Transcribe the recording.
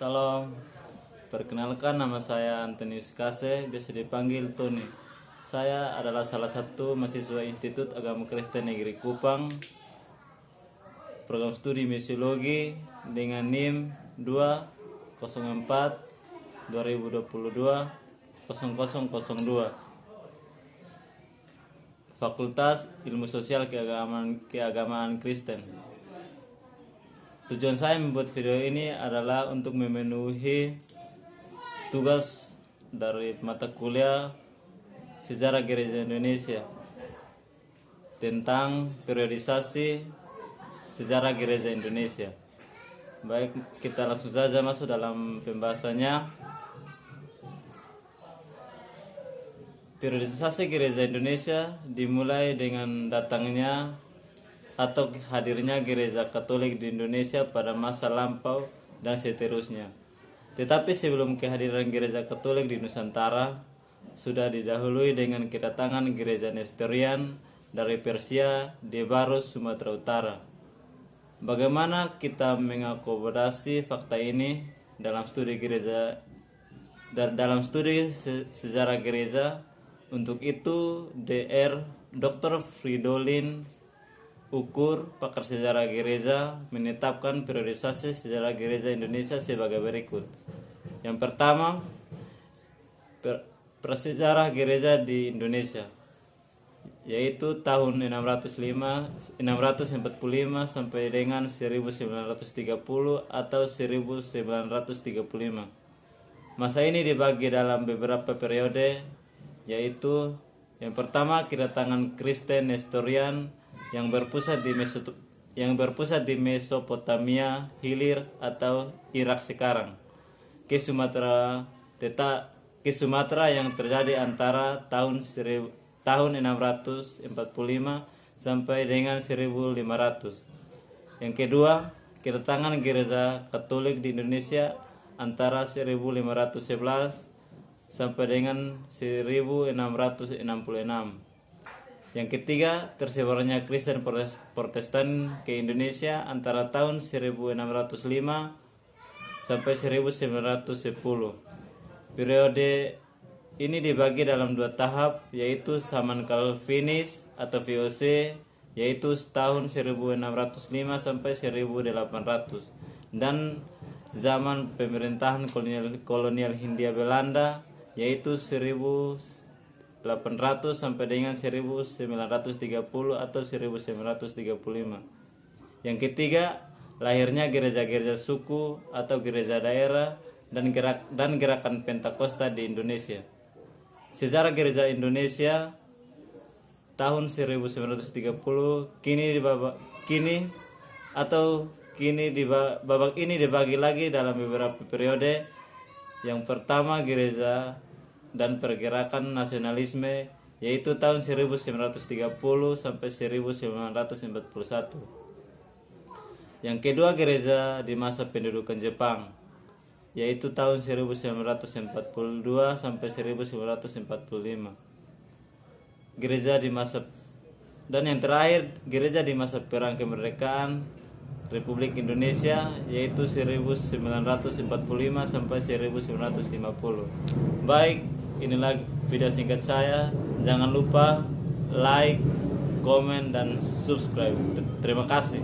Salam, perkenalkan nama saya Antonius Kase, biasa dipanggil Tony. Saya adalah salah satu mahasiswa Institut Agama Kristen Negeri Kupang, program studi misiologi dengan NIM 204 2022 0002, Fakultas Ilmu Sosial Keagamaan Kristen. Tujuan saya membuat video ini adalah untuk memenuhi tugas dari mata kuliah Sejarah Gereja Indonesia tentang periodisasi sejarah Gereja Indonesia. Baik, kita langsung saja masuk dalam pembahasannya. Periodisasi Gereja Indonesia dimulai dengan datangnya atau hadirnya Gereja Katolik di Indonesia pada masa lampau dan seterusnya. Tetapi sebelum kehadiran Gereja Katolik di Nusantara, sudah didahului dengan kedatangan Gereja Nestorian dari Persia di Barus, Sumatera Utara. Bagaimana kita mengakomodasi fakta ini dalam studi sejarah gereja? Untuk itu, Dr. Fridolin Ukur, pakar sejarah gereja, menetapkan periodisasi sejarah gereja Indonesia sebagai berikut. Yang pertama, prasejarah gereja di Indonesia, yaitu tahun 645 sampai dengan 1930 atau 1935. Masa ini dibagi dalam beberapa periode, yaitu yang pertama kedatangan Kristen Nestorian yang berpusat di Mesopotamia Hilir atau Irak sekarang ke Sumatera yang terjadi antara tahun 645 sampai dengan 1500. Yang kedua, kedatangan Gereja Katolik di Indonesia antara 1511 sampai dengan 1666. Yang ketiga, tersebarnya Kristen Protestan ke Indonesia antara tahun 1605 sampai 1910. Periode ini dibagi dalam dua tahap, yaitu zaman Calvinis atau VOC, yaitu tahun 1605 sampai 1800, dan zaman pemerintahan kolonial Hindia Belanda, yaitu 1800 sampai dengan 1930 atau 1935. Yang ketiga, lahirnya gereja-gereja suku atau gereja daerah dan gerakan Pentakosta di Indonesia. Sejarah gereja Indonesia tahun 1930 babak ini dibagi lagi dalam beberapa periode. Yang pertama, gereja dan pergerakan nasionalisme, yaitu tahun 1930 sampai 1941. Yang kedua, gereja di masa pendudukan Jepang, yaitu tahun 1942 sampai 1945. Dan yang terakhir, gereja di masa perang kemerdekaan Republik Indonesia, yaitu 1945 sampai 1950. Baik, inilah video singkat saya. Jangan lupa like, komen, dan subscribe. Terima kasih.